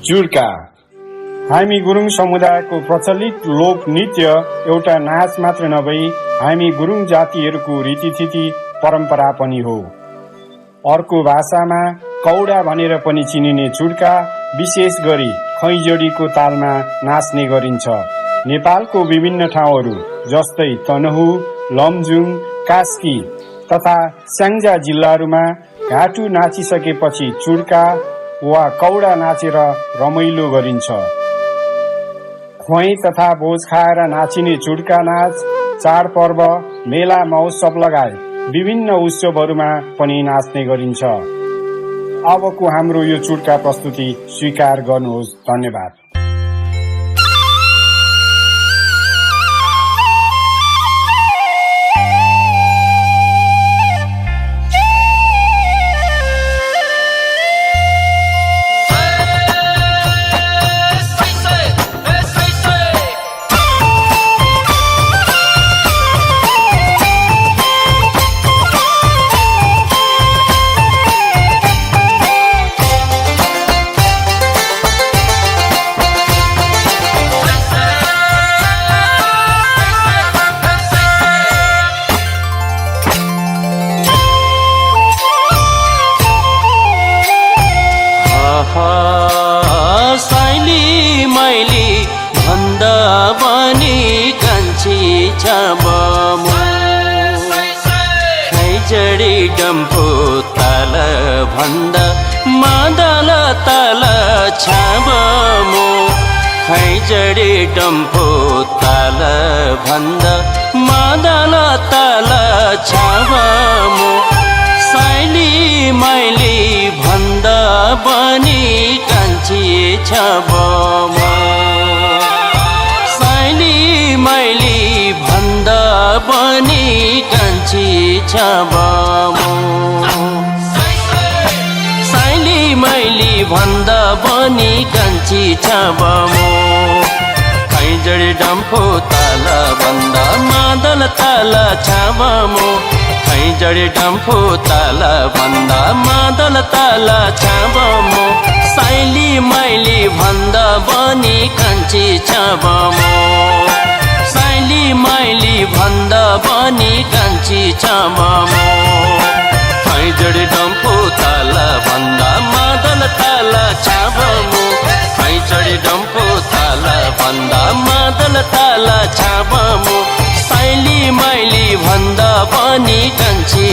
चुड्का हामी गुरुङ समुदायको प्रचलित लोक नृत्य एउटा नाच मात्र नभई हामी गुरुङ जातिहरूको रीतिथिति परम्परा पनि हो। अर्को भाषामा कौडा भनेर पनि चिनिने चुड्का विशेष गरी खैजडीको तालमा नाच्ने गरिन्छ। नेपालको विभिन्न ठाउँहरू जस्तै तनहु, लमजुङ, कास्की तथा स्याङ्जा जिल्लाहरूमा घाटु नाचिसकेपछि चुड्का वा कौडा नाचेर रमाइलो गरिन्छ। खुवाई तथा भोज खाएर नाचिने चुड्का नाच चाडपर्व, मेला महोत्सव लगायत विभिन्न उत्सवहरूमा पनि नाच्ने गरिन्छ। अबको हाम्रो यो चुड्का प्रस्तुति स्वीकार गर्नुहोस्। धन्यवाद। साइली मैली भन्दा पनि कान्छी छाबमो खैजडी डम्फु ताल भन्दा मादल ताल छाबमो खैजडी डम्फु ताल भन्दा मादल ताल छाबमो साइली मैली भन्दा पनि कान्छी छाबमो साइली मैली भन्दा पनि कान्छी छाबमो साइली मैली भन्दा पनि कान्छी छाबमो खैजडी डम्फु ताल भन्दा मादल ताल छाबमो खैजडी डम्फु ताल भन्दा मादल ताल छाबमो साइली मैली भन्दा पनि कान्छी छाबमो साइली मैली भन्दा पनि कान्छी छाबमो खैजडी डम्फु ताल भन्दा मादल ताल छाबमो खैजडी डम्फु ताल भन्दा मादल ताल छाबमो साइली मैली भन्दा पनि कान्छी